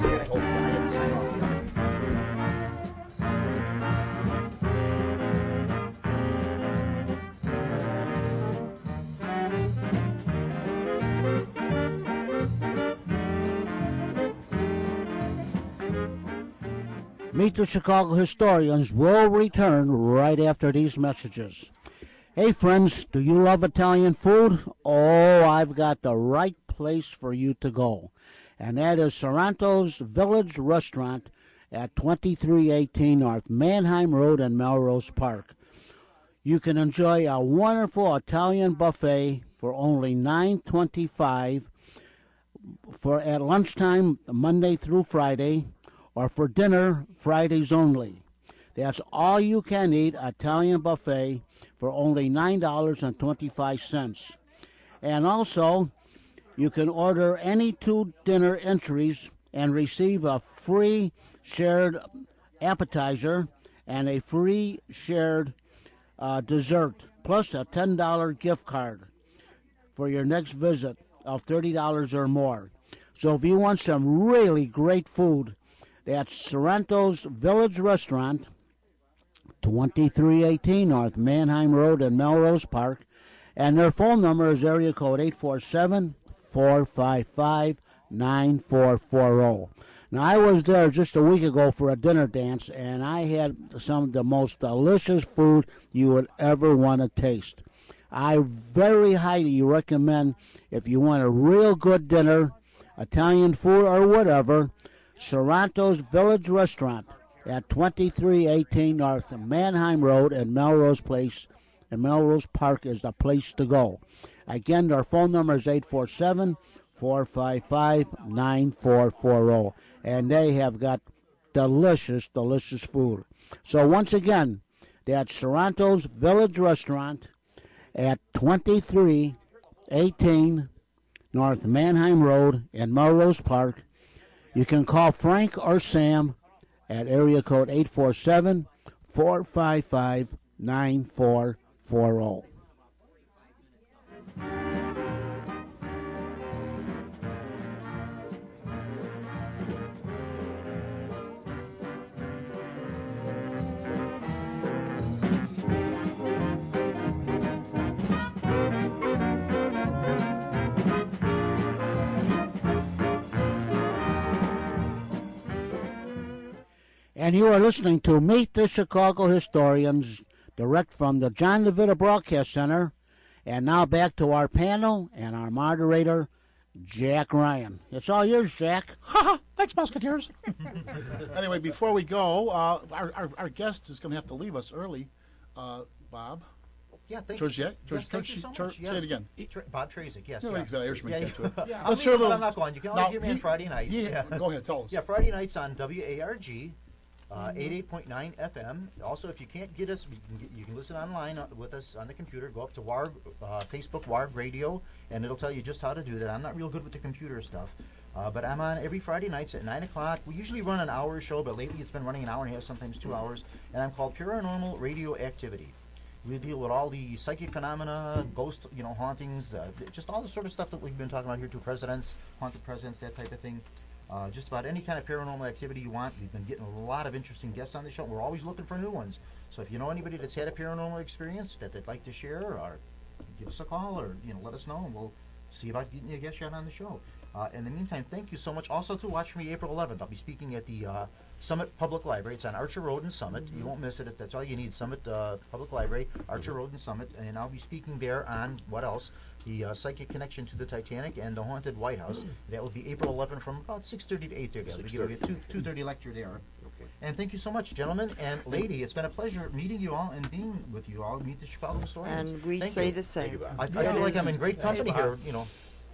I hope I have to sign off. Yeah. Meet the Chicago Historians will return right after these messages. Hey friends, do you love Italian food? Oh, I've got the right place for you to go. And that is Sarantos Village Restaurant at 2318 North Manheim Road in Melrose Park. You can enjoy a wonderful Italian buffet for only $9.25 for at lunchtime Monday through Friday, or for dinner Fridays only. That's all you can eat Italian buffet for only $9.25. And also, you can order any 2 dinner entries and receive a free shared appetizer and a free shared dessert, plus a $10 gift card for your next visit of $30 or more. So if you want some really great food, that's Sarantos Village Restaurant, 2318 North Manheim Road in Melrose Park, and their phone number is area code 847-455-9440. Now, I was there just a week ago for a dinner dance, and I had some of the most delicious food you would ever want to taste. I very highly recommend, if you want a real good dinner, Italian food or whatever, Sarantos Village Restaurant at 2318 North Manheim Road in Melrose Place, and Melrose Park is the place to go. Again, their phone number is 847-455-9440, and they have got delicious, delicious food. So once again, that's Sarantos Village Restaurant at 2318 North Manheim Road in Melrose Park. You can call Frank or Sam at area code 847-455-9440. And you are listening to Meet the Chicago Historians, direct from the John DeVita Broadcast Center. And now back to our panel and our moderator, Jack Ryan. It's all yours, Jack. Thanks, Musketeers. Anyway, before we go, our guest is going to have to leave us early. Bob? Yeah, thank George, you. yeah? George, Yes, thank you so much. Say it again. Bob Trazik, yes. No, he's got Irishman yeah, to it. yeah. Let's hear a little. I'm not going. You can only hear me on Friday nights. Yeah, go ahead, tell us. Yeah, Friday nights on WARG. 88.9 FM. Also, if you can't get us, you can listen online with us on the computer. Go up to WARG, Facebook WARG Radio, and it'll tell you just how to do that. I'm not real good with the computer stuff, but I'm on every Friday nights at 9 o'clock. We usually run an hour show, but lately it's been running an hour and a half, sometimes 2 hours, and I'm called Paranormal Radioactivity. We deal with all the psychic phenomena, ghost, hauntings, just all the sort of stuff that we've been talking about here, to presidents, haunted presidents, that type of thing. Just about any kind of paranormal activity you want. We've been getting a lot of interesting guests on the show. We're always looking for new ones. So if you know anybody that's had a paranormal experience that they'd like to share, or give us a call, or let us know, and we'll see about getting you a guest shot on the show. In the meantime, thank you so much. Also, to watch me April 11th. I'll be speaking at the Summit Public Library. It's on Archer Road in Summit. You won't miss it. That's all you need. Summit Public Library, Archer Road in Summit. And I'll be speaking there on, what else? The psychic connection to the Titanic and the haunted White House. That will be April 11th from about 6:30 to 8:30. I'll be giving a 2:30 lecture there. Okay. And thank you so much, gentlemen and lady. It's been a pleasure meeting you all and being with you all. Meet the Chicago Historians. And we thank say you. the same. I feel like I'm in great company here.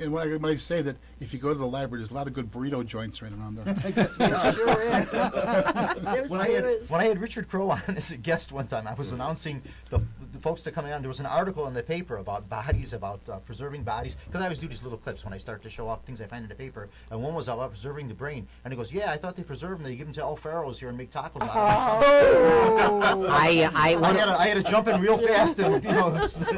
And when I say that, if you go to the library, there's a lot of good burrito joints right around there. There sure is. When I had Richard Crowe on as a guest one time, I was announcing the folks that are coming on. There was an article in the paper about bodies, about preserving bodies, because I always do these little clips when I start to show off things I find in the paper, and one was about preserving the brain. And he goes, yeah, I thought they preserved them. They give them to El Faros here and make tacos out of them. I had to jump in real fast. And,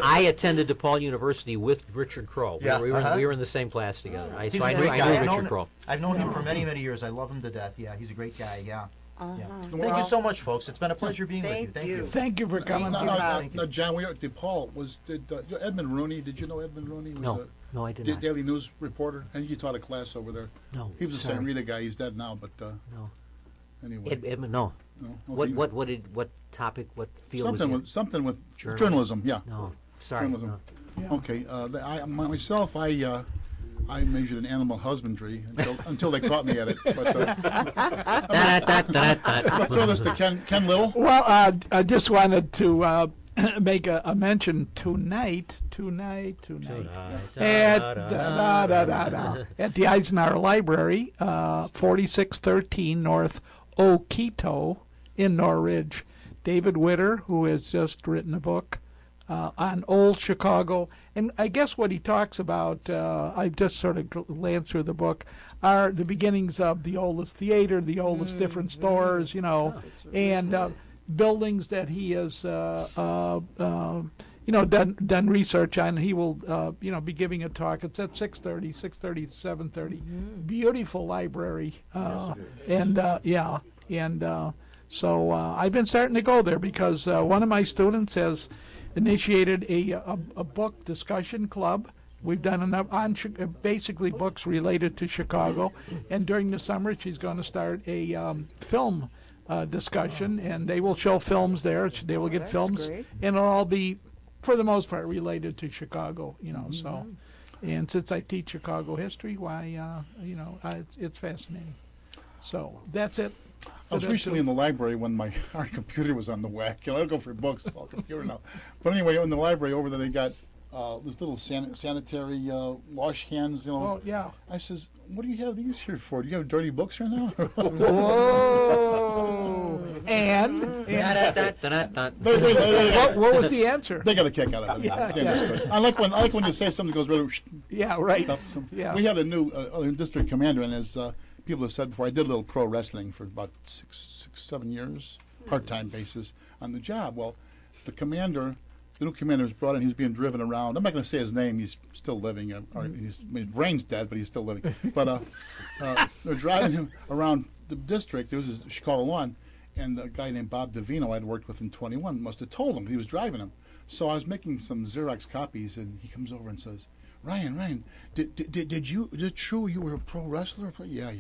I attended DePaul University with Richard Crowe. Yeah, We were were in the same class together. He's So a I great knew guy. Richard Kroll. I've known him for many, many years. I love him to death. Yeah, he's a great guy. Yeah. Uh-huh. Yeah. Well, Thank you so much, folks. It's been a pleasure being with you. Thank Thank you. you. Thank you for coming. No, John, Paul, did Edmund Rooney, did you know Edmund Rooney? Was No, I did a not. Daily News reporter. I think he taught a class over there. No, He was a sorry. St. Rita guy. He's dead now, but No. anyway. Edmund, no. No, What okay. what topic, what field Something was with something with Journalism? journalism. Yeah. No, sorry. Journalism. No. Okay. Myself, I majored in animal husbandry until they caught me at it. But I'll throw this to Ken Little. Well, I just wanted to make a mention tonight at the Eisenhower Library, 4613 North Oquito in Norridge. David Witter, who has just written a book on old Chicago, and I guess what he talks about, I just sort of glanced through the book, are the beginnings of the oldest theater, the oldest different stores, and buildings that he has, done research on. He will, be giving a talk. It's at 6:30 to 7:30. Beautiful library, So I've been starting to go there because one of my students has initiated a book discussion club. We've done enough on basically books related to Chicago, and during the summer she's going to start a film discussion, and they will show films there. They will get films, great. and it'll all be, for the most part, related to Chicago. So, and since I teach Chicago history, why, it's fascinating. So that's it. I was recently in the library when our computer was on the whack. I don't go for books, it's all computer now. But anyway, in the library over there, they got this little sanitary wash hands. Oh yeah. I says, "What do you have these here for? Do you have dirty books right now?" Whoa! And what was the answer? They got a kick out of it. Yeah, They yeah. understood. I like when you say something goes really. Yeah, right. Yeah. We had a new district commander, and as people have said before, I did a little pro wrestling for about 7 years, part-time basis on the job. Well, the new commander was brought in. He was being driven around. I'm not going to say his name. He's still living. His brain's dead, but he's still living. But they're driving him around the district. There was a Chicago one, and the guy named Bob Davino I'd worked with in 21 must have told him he was driving him. So I was making some Xerox copies, and he comes over and says, Ryan, is it true you were a pro wrestler? Yeah.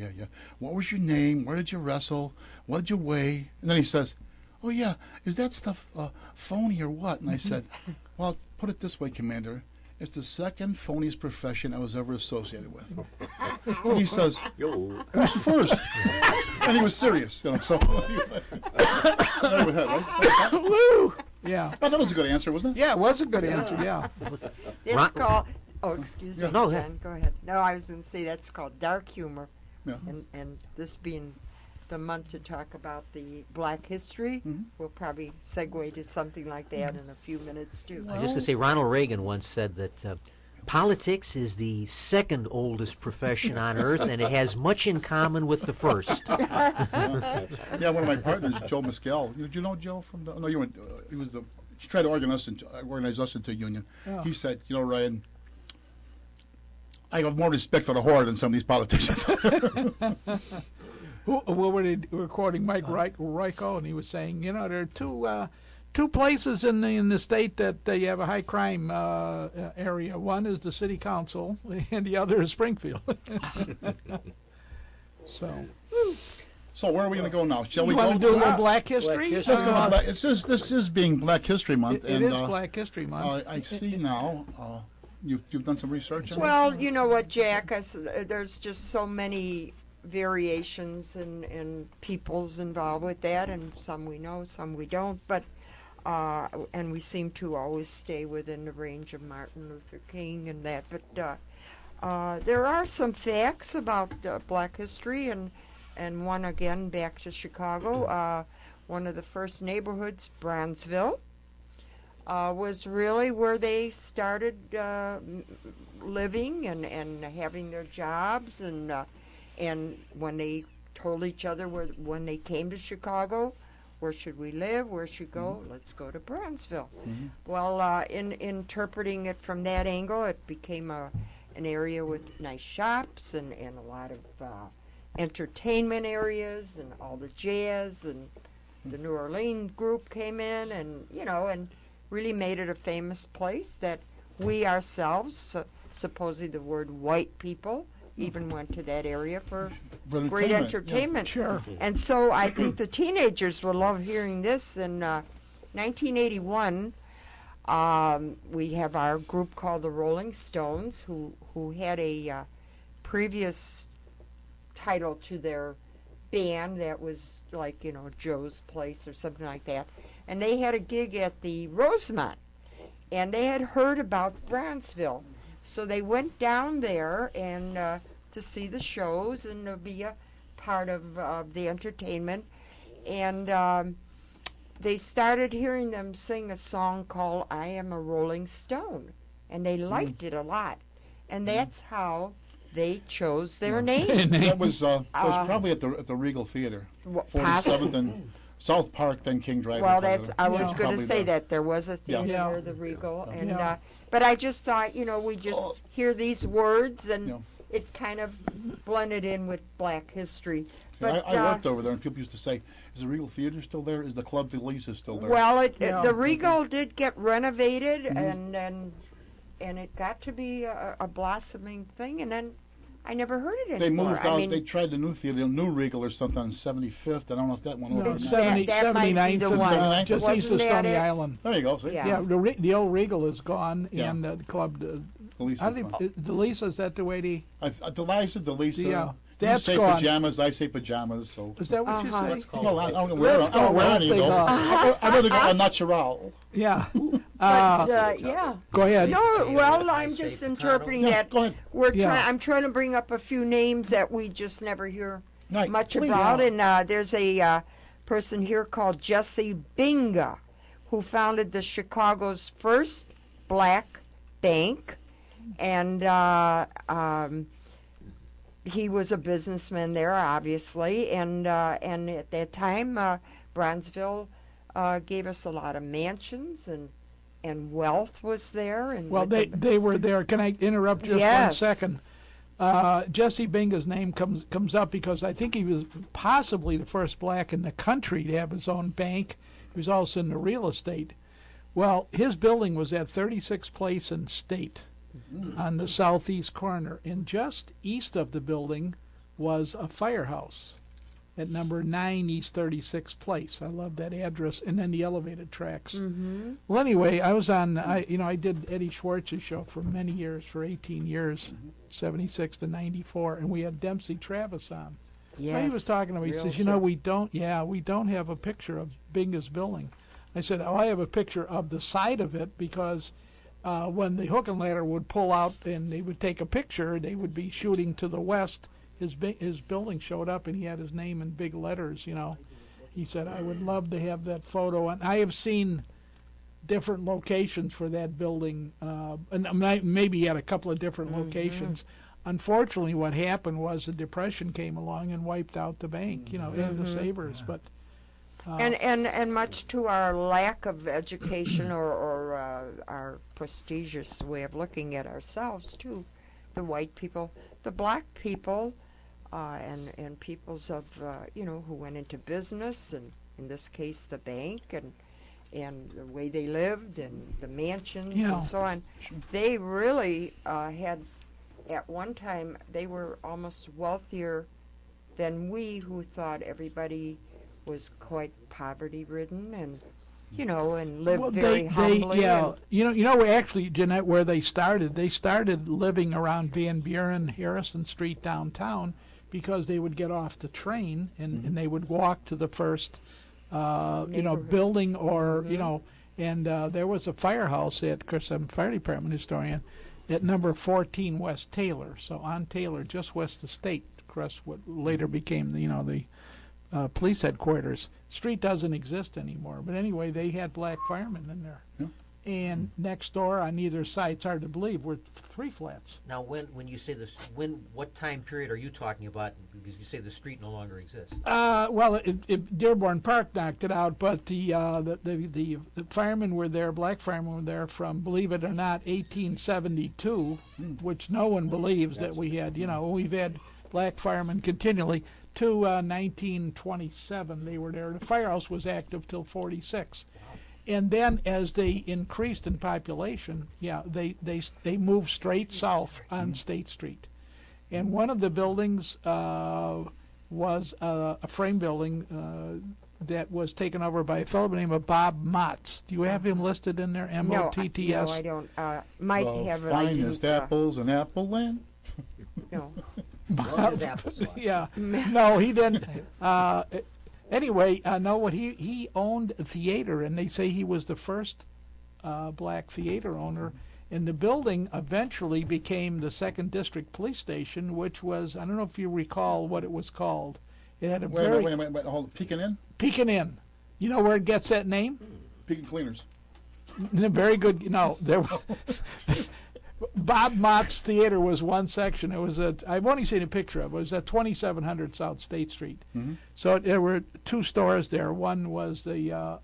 What was your name? Where did you wrestle? What did you weigh? And then he says, oh yeah, is that stuff phony or what? And I said, well, put it this way, Commander. It's the second phoniest profession I was ever associated with. And he says, it was the first. And he was serious, so. There we have it, right? Woo! Yeah. I thought it was a good answer, wasn't it? Yeah, it was a good answer. Yeah. It's called. Oh, excuse me, Yeah. No, John. Go ahead. No, I was going to say that's called dark humor, Yeah. and this being the month to talk about the Black history, we'll probably segue to something like that in a few minutes too. I was just going to say, Ronald Reagan once said that politics is the second oldest profession on earth, and it has much in common with the first. Yeah, one of my partners, Joe Mescal. Did you know Joe from the? No, you went. He was the. He tried to organize us into a union. Oh. He said, Ryan, I have more respect for the whore than some of these politicians. What were they recording? Mike Ryko, and he was saying, there are two places in the state that they have a high crime area. One is the city council, and the other is Springfield. So where are we going to go now? Shall we You go want to do a little Black history? Black history. Let's go to this is being Black History Month, It is Black History Month. I see now. You've done some research on it? Well, you know what, Jack? There's just so many variations and peoples involved with that, and some we know, some we don't. But and we seem to always stay within the range of Martin Luther King and that. But there are some facts about Black history, and one again back to Chicago. One of the first neighborhoods, Bronzeville, was really where they started living and having their jobs, and when they told each other when they came to Chicago, where should we live, where should go, let's go to Bronzeville. Well, in interpreting it from that angle, it became an an area with nice shops and a lot of entertainment areas and all the jazz, and the New Orleans group came in, and and really made it a famous place that we ourselves, supposedly the word white people, even went to that area for great entertainment. Yeah. Sure. And so I think the teenagers will love hearing this. In 1981, we have our group called the Rolling Stones, who had a previous title to their band that was like, Joe's Place or something like that. And they had a gig at the Rosemont. And they had heard about Bronzeville. So they went down there and to see the shows and to be a part of the entertainment. And they started hearing them sing a song called I Am a Rolling Stone. And they liked it a lot. And that's how they chose their name. That was probably at the Regal Theater, 47th and South Park, then King Drive. Well, I was going to say that there was a theater there, the Regal, and but I just thought, we just hear these words, and it kind of blended in with Black history. But I worked over there, and people used to say, "Is the Regal Theater still there? Is the Club de Lisa still there?" Well, the Regal did get renovated, and it got to be a blossoming thing, and then I never heard it anymore. They moved out. They tried the new theater, New Regal or something on 75th. I don't know if that went over. No, 79th, one. just east of Stony Island. There you go. See? Yeah, the old Regal is gone, and the club. The Lisa, is that the way the? The Lisa. Yeah, you that's say gone. pajamas. I say pajamas. So. Is that what you say? Well, I don't know where. I don't know where any though. I'd rather go a natural. Yeah. Yeah. Go ahead. No, well, I'm just interpreting that. Go ahead. I'm trying to bring up a few names that we just never hear much Please, about. And there's a person here called Jesse Binga, who founded the Chicago's first black bank, and he was a businessman there, obviously, and at that time, Bronzeville gave us a lot of mansions, and wealth was there. And well, they were there. Can I interrupt just 1 second? Jesse Binga's name comes up because I think he was possibly the first black in the country to have his own bank. He was also in the real estate. Well, his building was at 36th Place and State on the southeast corner, and just east of the building was a firehouse at number 9 East 36th Place. I love that address, and then the elevated tracks. Mm-hmm. Well, anyway, I was on. I did Eddie Schwartz's show for many years, for 18 years, 76 to 94, and we had Dempsey Travis on. Yes. So he was talking to me. He says, we don't have a picture of Binga's building. I said, I have a picture of the side of it because when the hook and ladder would pull out and they would take a picture, they would be shooting to the west. His building showed up, and he had his name in big letters, He said, I would love to have that photo. And I have seen different locations for that building, and maybe he had a couple of different locations. Unfortunately, what happened was the Depression came along and wiped out the bank, and the savers. But and much to our lack of education or our prestigious way of looking at ourselves, too, the white people, the black people, and peoples of who went into business, and in this case the bank, and the way they lived, and the mansions and so on. They really had, at one time, they were almost wealthier than we, who thought everybody was quite poverty-ridden and and lived very humbly. Actually, Jeanette, where they started living around Van Buren, Harrison Street downtown, because they would get off the train and they would walk to the first, building or, and there was a firehouse at, of course, I'm a fire department historian, at number 14 West Taylor, so on Taylor, just west of State, of course, what later became, the police headquarters. Street doesn't exist anymore, but anyway, they had black firemen in there. and next door on either side, it's hard to believe, were 3 flats. Now, when you say this, what time period are you talking about? Because you say the street no longer exists. Well, Dearborn Park knocked it out, but the firemen were there, black firemen were there from, believe it or not, 1872, which no one believes that we had. We've had black firemen continually to 1927. They were there. The firehouse was active till 46. And then, as they increased in population, they moved straight south on State Street. And one of the buildings was a frame building that was taken over by a fellow by the name of Bob Motts. Do you have him listed in there? M-O-T-T-S? No, I don't. Might have it. Finest apples in Apple Land. No. Yeah. No, he didn't. Anyway, no, he owned a theater, and they say he was the first black theater owner. And the building eventually became the 2nd District Police Station, which was, I don't know if you recall what it was called. It had a Wait a minute, hold it. Peeking In? Peeking In. You know where it gets that name? Peeking Cleaners. Very good. No, there. Bob Mott's Theater was one section. It was I've only seen a picture of it. It was at 2700 South State Street. Mm-hmm. So there were 2 stores there. One was a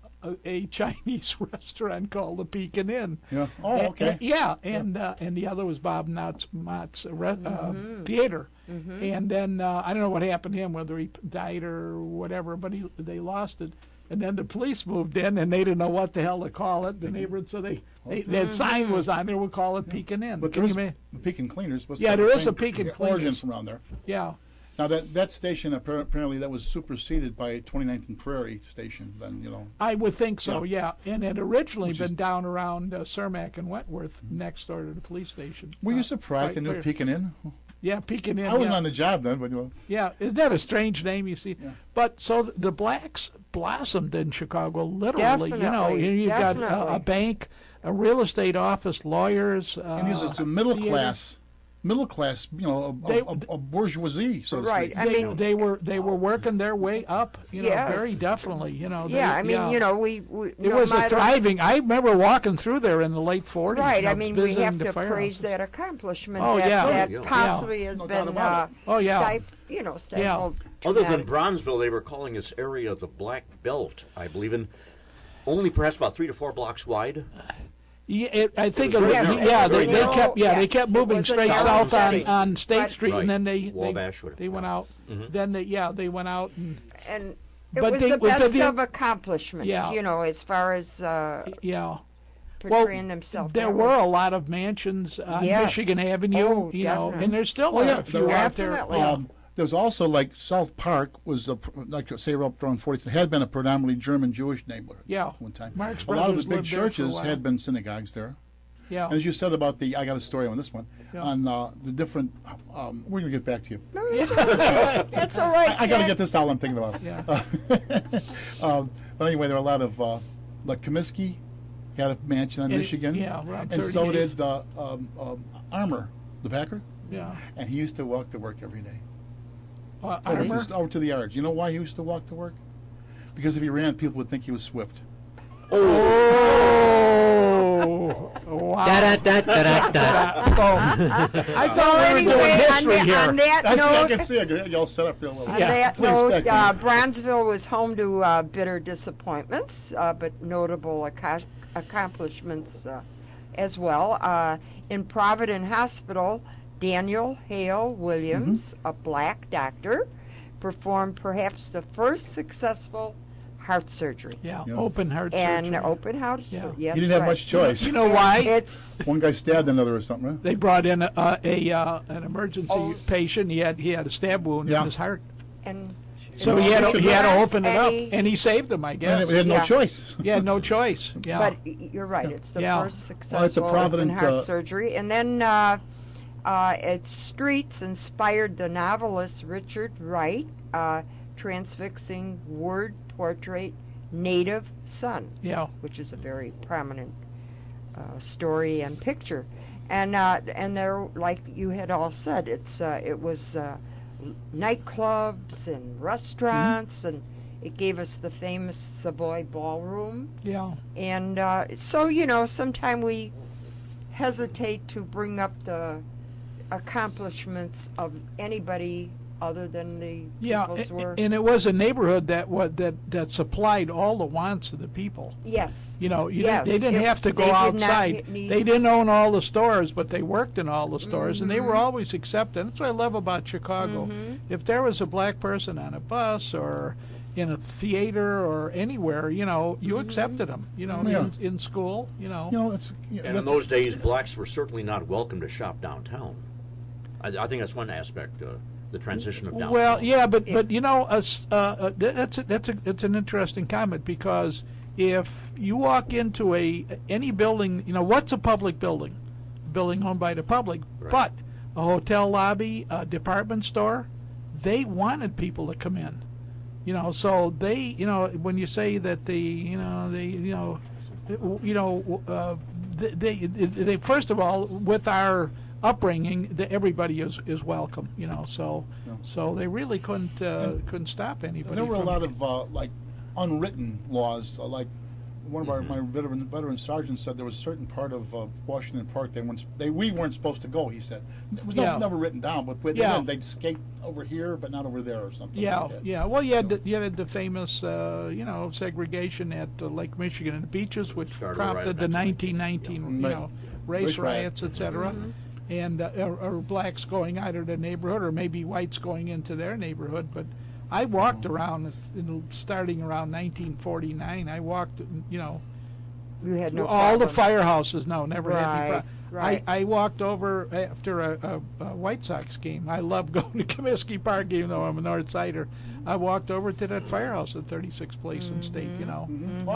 Chinese restaurant called the Pekin Inn. Yeah. Oh, okay. And the other was Bob Mott's Theater. Mm-hmm. And then I don't know what happened to him, whether he died or whatever, but they lost it. And then the police moved in, and they didn't know what the hell to call it. The neighborhood, so that sign was on there. We'll call it Pekin Inn. But there is the Pekin Cleaners. There is a Pekin Cleaners. Origin from around there. Yeah. Now that station apparently that was superseded by 29th and Prairie Station. Then I would think so. Yeah. And it had originally been down around Cermak and Wentworth, next door to the police station. Were you surprised they knew Pekin Inn? Yeah, Pekin Inn. I wasn't on the job then, but Yeah, isn't that a strange name? You see, but so the blacks blossomed in Chicago, literally. Definitely, You've got a bank, a real estate office, lawyers. And these are the middle class, a bourgeoisie, so to right. speak. I mean, they were working their way up. Very definitely. We. It was a thriving. I remember walking through there in the late 40s. Right. I mean, we have to praise praise that accomplishment. Oh, that possibly has been. Yeah. Other than Bronzeville, they were calling this area the Black Belt, I believe, and only perhaps about 3 to 4 blocks wide. Yeah, I think they kept moving straight south on State Street, and then they went out. Mm-hmm. Then they went out and it was the best of accomplishments. As far as portraying themselves. There were a lot of mansions on Michigan Avenue, and there's still a few out there. There's also like South Park was like say up around 40s. It had been a predominantly German Jewish neighborhood. Yeah, one time. Marx a lot of the big lived churches had been synagogues there. Yeah. And as you said about I got a story on this one on the different. We're gonna get back to you. That's all right. I got to get this out. I'm thinking about. Yeah. But anyway, there were a lot of like Comiskey had a mansion on Michigan. Yeah, around and so did Armour, the Packer. Yeah. And he used to walk to work every day. Armour? Over to the yards. You know why he used to walk to work? Because if he ran, people would think he was swift. Oh! Wow. I thought we were doing history here. On that note, I can see it. Y'all set up real well. On that note, Bronzeville was home to bitter disappointments, but notable accomplishments as well. In Providence Hospital, Daniel Hale Williams, a black doctor, performed perhaps the first successful heart surgery. Yeah. Open heart surgery. And open heart surgery. He didn't have much choice. You know why? One guy stabbed another or something, right? They brought in an emergency patient. He had a stab wound in his heart. And so he had to open it up, and he saved him, I guess. And he had no choice. He had no choice. Yeah. But you're right. It's the first successful open heart surgery. And then its streets inspired the novelist Richard Wright, transfixing word portrait Native Son, which is a very prominent story and picture. And there, like you had all said, it was nightclubs and restaurants, and It gave us the famous Savoy Ballroom. Yeah. And so, sometimes we hesitate to bring up the accomplishments of anybody other than the people's work. And it was a neighborhood that supplied all the wants of the people. Yes. They didn't have to go outside. They didn't own all the stores, but they worked in all the stores, and they were always accepted. That's what I love about Chicago. If there was a black person on a bus or in a theater or anywhere, you accepted them. In school, It's And in those days, blacks were certainly not welcome to shop downtown. I think that's one aspect. The transition of downtown. Well, yeah, but that's an interesting comment, because if you walk into any building, what's a public building? A building owned by the public, Right. but a hotel lobby, a department store, they wanted people to come in. So they, when you say that they first of all, with our upbringing, everybody is welcome, so they really couldn't stop anybody. There were a lot of like unwritten laws, like one of my veteran sergeants said there was a certain part of Washington Park we weren't supposed to go. He said it was never written down, but they'd skate over here, but not over there, or something. like that. Yeah. Well, you had the famous segregation at Lake Michigan and the beaches, which Started prompted right the after 1919 race riots, etc. And or blacks going out of their neighborhood, or maybe whites going into their neighborhood. But I walked around, starting around 1949. I walked, You had no all the problem. firehouses. No, never had any problem. Right. I walked over after a White Sox game. I love going to Comiskey Park, even though I'm a North Sider. I walked over to that firehouse at 36th Place and State. Oh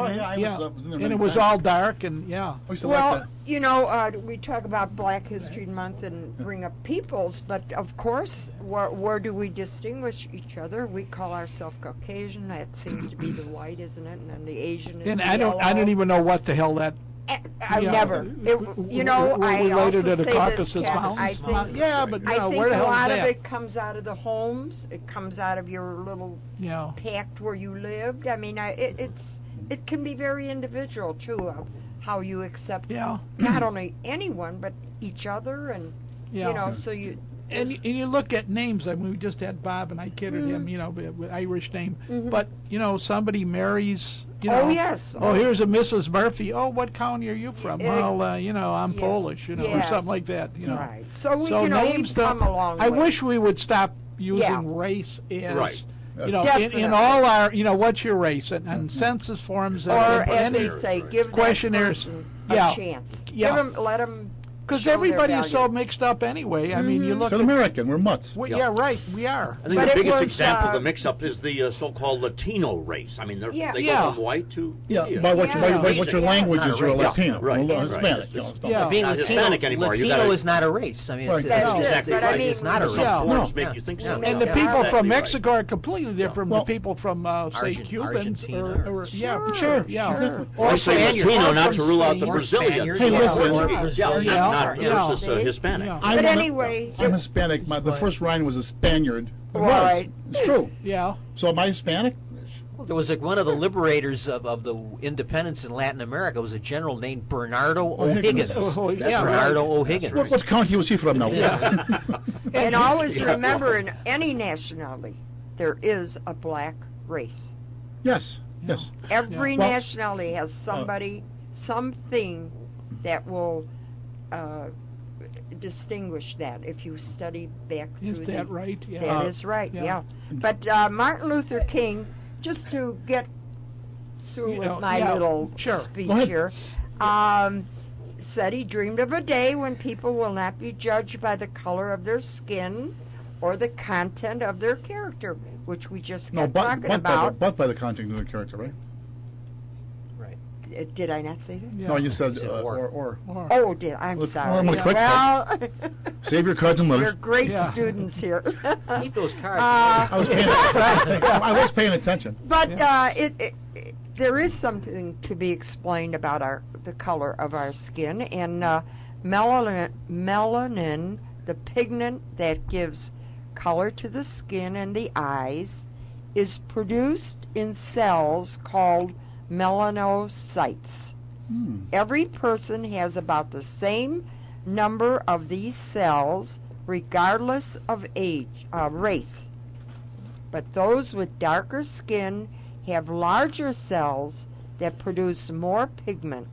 yeah, I was in there and many it was times. all dark, and I used to Well, like that. we talk about Black History Month and bring up peoples, but of course, where do we distinguish each other? We call ourselves Caucasian. That seems to be the white, isn't it? And then the Asian is and the I don't yellow. even know what the hell that. I've Yeah. never. We're I related also to the say Caucasus this, Ken, Mountains. I think, Yeah, but I think where the a hell lot is of that? it comes out of the homes. It comes out of your little pact where you lived. I mean, it can be very individual too, of how you accept not only anyone but each other, and so you. And you look at names. I mean, we just had Bob, and I kidded him, with Irish name. But somebody marries. Oh yes. Oh, here's a Mrs. Murphy. Oh, what county are you from? Well, I'm Yeah. Polish, or Yes. something like that. Right. So we, names we've come a long way. I wish we would stop using race as. Right. In all our, what's your race, and census forms, or as they say, give questionnaires, that person yeah. a chance. Yeah. Let them. because everybody is so mixed up anyway. I mean, you look It's an at American. We're mutts. yeah, right, we are. I think But the it biggest was, example of the mix-up is the so-called Latino race. I mean, they Yeah. go from white to Yeah, Indian. by what, Yeah. by what your Yeah. language Not a is, you're a race. Latino. Right, Well, right. Hispanic. It's- You know, stuff Yeah. like Being Not Latino, Hispanic anymore. You Latino gotta- is not a race. I mean, Right. it's, That's No, it, exactly but I right. mean, it's not a Some race. Yeah. forms No. make you think so. And the Yeah. people Exactly from right. Mexico are completely different Well- from the people from, say, Cubans. Argentina. Or yeah, Sure, yeah. sure. I say Spaniards. Latino not to from rule out the Spain. Brazilians. Spaniards. Hey, listen. Yeah, not Yeah. versus Hispanic. Yeah. I'm But a- anyway, I'm Hispanic. The first Ryan was a Spaniard. It Right. was. It's true. Yeah. So am I Hispanic? There was one of the liberators of the independence in Latin America was a general named Bernardo O'Higgins. O'Higgins. Oh, That's yeah, Bernardo right. O'Higgins. What county was he from now? and always Yeah. remember, in any nationality, there is a black race. Yes. Yes. Every Well- nationality has somebody, something that will distinguish that. If you study back through Is that right? Yeah. That is right, yeah. yeah. But Martin Luther King, just to get through with my yeah, little sure. speech Go ahead. here, said he dreamed of a day when people will not be judged by the color of their skin or the content of their character, which we just No, got talking about. but by the content of the character, right? Did I not say that? Yeah. No, you said said or. Or- Oh, did I'm Let's- sorry. I'm gonna quit Well, Save your cards and you're letters. great Yeah. students here. Keep those cards. I was paying. I was paying attention. But there is something to be explained about the color of our skin, and melanin, the pigment that gives color to the skin and the eyes, is produced in cells called melanocytes. Every person has about the same number of these cells regardless of race. But those with darker skin have larger cells that produce more pigment.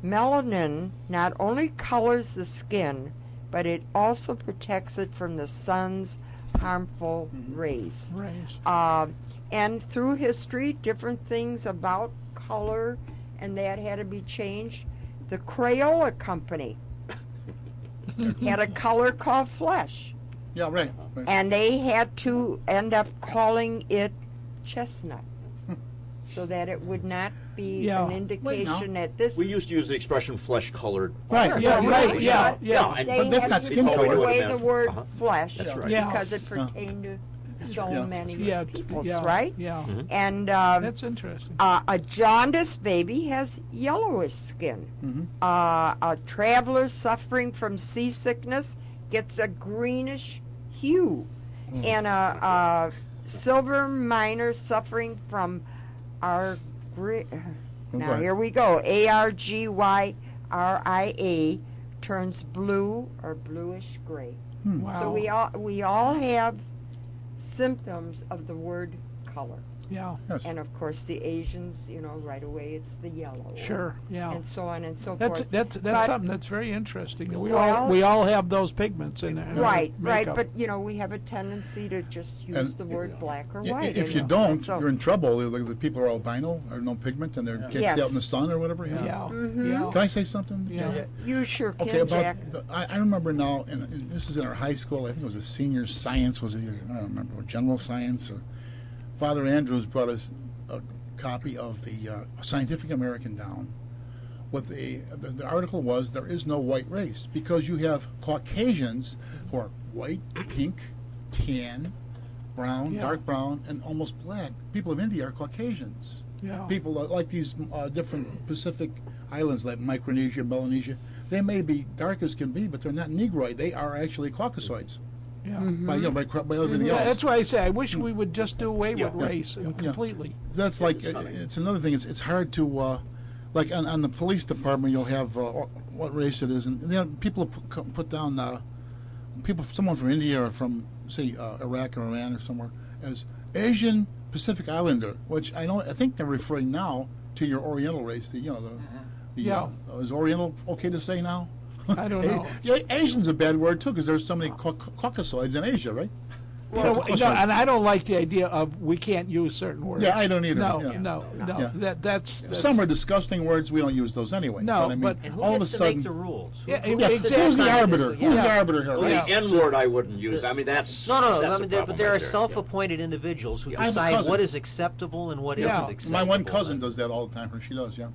Melanin not only colors the skin, but it also protects it from the sun's harmful rays. And through history, different things about color and that had to be changed. The Crayola company had a color called flesh. Yeah, right. And they had to end up calling it chestnut so that it would not be an indication that this We used to use the expression flesh-colored. Right. art. Yeah, right. Yeah. And They But that's had not to skin take color. away the word Uh-huh. flesh That's right. Yeah. because it pertained to so many peoples, yeah, right? Yeah. And That's interesting. a jaundiced baby has yellowish skin. A traveler suffering from seasickness gets a greenish hue. And a silver miner suffering from now here we go, ARGYRIA turns blue or bluish gray. Wow. So we all have symptoms of the word color. Yeah. Yes. And of course the Asians, right away it's the yellow. Sure. Yeah. And so on and so That's forth. that's But- something that's very interesting. We Well- all have those pigments in there. Right, makeup. but we have a tendency to just use And the word black or I- white. If you and don't, so- you're in trouble. Like the people are albino or no pigment and they can't Yes. stay out in the sun or whatever. Yeah. Mhm. Can I say something? Yeah. You sure can, Okay, Jack. I remember now, and this is in our high school, I think it was a senior science, was it, I don't remember, or general science, or Father Andrews brought us a copy of the Scientific American down. What the article was, there is no white race, because you have Caucasians who are white, pink, tan, brown, dark brown, and almost black. People of India are Caucasians. Yeah. People like these different Pacific islands like Micronesia, Melanesia, they may be dark as can be, but they're not Negroid. They are actually Caucasoids. Yeah. By everything Yeah, else. that's why I say I wish we would just do away with Yeah. race completely. That's like it's another thing. It's hard to like on the police department. You'll have what race it is, and people put down someone from India or from say Iraq or Iran or somewhere as Asian Pacific Islander, which I think they're referring now to your Oriental race. Is Oriental okay to say now? I don't know. Asian's a bad word too because there's so many Caucasoids in Asia, right? And I don't like the idea of we can't use certain words. Yeah, I don't either. No, Yeah. no. Yeah. That's Some are disgusting words. We don't use those anyway. No, I mean, but- And who all of a gets to sudden, make the rules? who's the arbiter? Yeah. Who's the arbiter here? Well, Right? the N word I wouldn't use. I mean, that's No, that's I a mean, problem but there right are there. self-appointed individuals who I have a decide cousin. what is acceptable and what Yeah. not acceptable. My one cousin does that all the time. She does, yeah.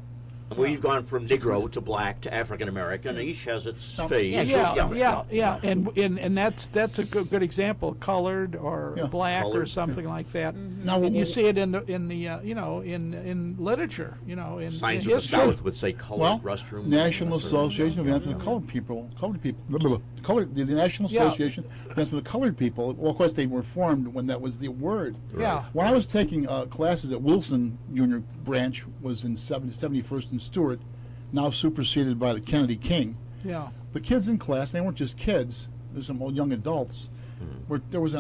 And we've gone from Negro to black to African American. Each has its phase. Yeah. And that's a good example. Colored or Yeah. black or Colored, something like that. Now, And you see it in literature. In Signs of the history. South would say colored Well, restroom. National Association of Advancement of Colored People, the National Yeah. Association of Advancement of Colored People. Well, of course, they were formed when that was the word. Yeah. When I was taking classes at Wilson Junior Branch, was in 71st and Stewart, now superseded by the Kennedy King. Yeah. The kids in class, they weren't just kids. There was some old young adults. There was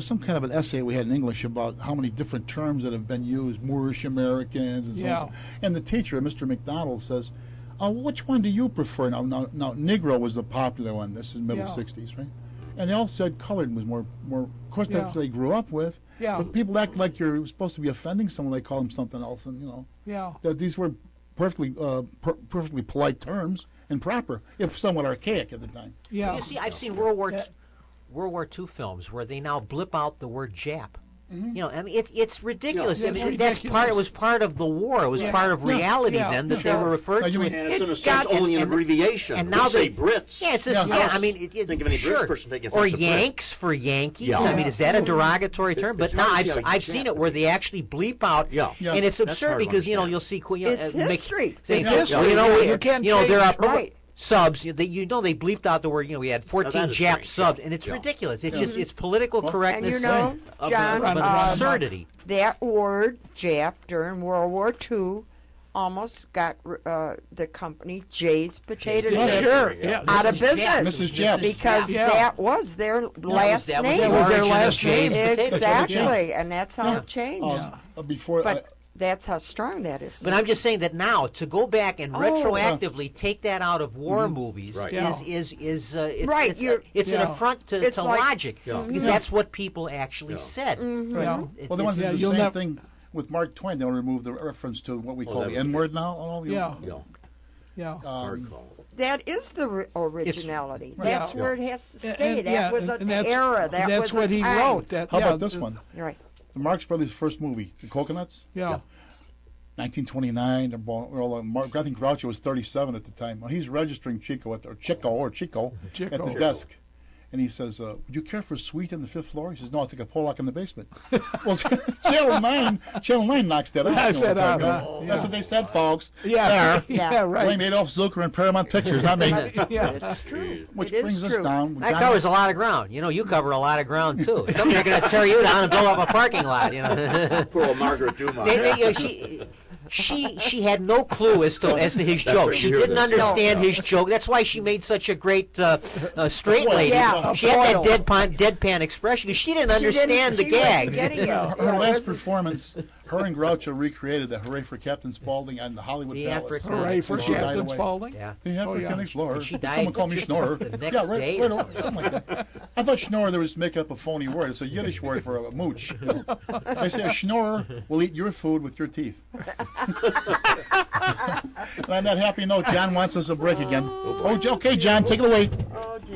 some kind of an essay we had in English about how many different terms that have been used, Moorish Americans, and so on. And the teacher, Mr. McDonald, says, "Which one do you prefer?" Now, Negro was the popular one. This is middle '60s, right? And they all said colored was more. Of course, that's what they grew up with. Yeah. But people act like you're supposed to be offending someone. They call them something else, and that these were perfectly polite terms and proper, if somewhat archaic at the time. Yeah. You see, I've seen World War II films where they now blip out the word Jap. I mean, it's ridiculous. Yeah, I mean, it's that's ridiculous. It was part of the war. It was part of reality then that they were referred to. mean- And it's in a It sense got- only an and- abbreviation. and now we say they- Brits. Yeah, it's I mean, Think of any sure. British person taking Or offense to Brit. Yanks for Yankees. Yeah. I mean, is that a derogatory term? But it's now hard to see how I've you seen can. it where they actually bleep out. Yeah. Yeah. And it's That's absurd hard to because understand. you'll see It's history. It's history. you You can't there are change it. Right. subs. They bleeped out the word. We had 14 is Jap strange, subs, yeah. and it's Yeah. ridiculous. It's just it's political correctness. And you know, of John, an absurdity. that word Jap during World War II almost got the company Jay's Potato Jay's Chip Potato Chip, yeah. out of Mrs. Jap. business. Mrs. Jap. Because Yeah. that was their last that was name. That was their origin of last Jay's name. Potato Chip. Exactly, and that's how Yeah. it changed. Before But that's how strong that is. But I'm just saying that now to go back and Oh. retroactively take that out of war movies Right. Yeah. is it's, Right, it's an Yeah. affront to It's like- logic Yeah. because that's what people actually said. Yeah. Well, they want to do the you'll same never- thing with Mark Twain. They want to remove the reference to what we call that the was N-word now. All Yeah. Yeah. Yeah. Hard call. That is the originality. Right. That's Yeah. where it has to stay. And- that yeah, was and an that's- era. That that's was what a he time. wrote. That, How yeah, about this one? Right. The Marx Brothers' first movie, The Coconuts, Yeah. 1929. I think Groucho was 37 at the time. Well, he's registering Chico at the Chico at the Chico. desk. And he says, would you care for a suite on the 5th floor? He says, no, I'll take a Pollock in the basement. Well, Channel 9 knocks that out. Knocks that out, huh? That's Yeah. what they said, folks. Yeah. Yeah. Yeah. Right. Blame Adolf Zucker and Paramount Pictures, not me. Yeah. It's true. Which It is brings us true. down. That John- covers a lot of ground. You cover a lot of ground too. Somebody's going to tear you down and blow up a parking lot. Poor old Margaret Dumas. She had no clue as to his joke. right, She you hear didn't this. understand his joke. That's why she made such a great straight lady. Yeah. She had that deadpan expression because she didn't understand the She wasn't gags. getting it. Her Yeah, it last wasn't- performance, her and Groucho recreated the Hooray for Captain Spaulding on the Hollywood The Palace. African- Hooray for And she died Captain away. Spaulding. Yeah. The African yeah. Explorer. And she died Someone called me just Schnorrer. the next Yeah, right, day right, or right, something like that. I thought Schnorrer, they were just making up a phony word. It's a Yiddish word for a mooch. They say a Schnorrer will eat your food with your teeth. And on that happy note, John wants us a break again. Oh, okay, John, take it away.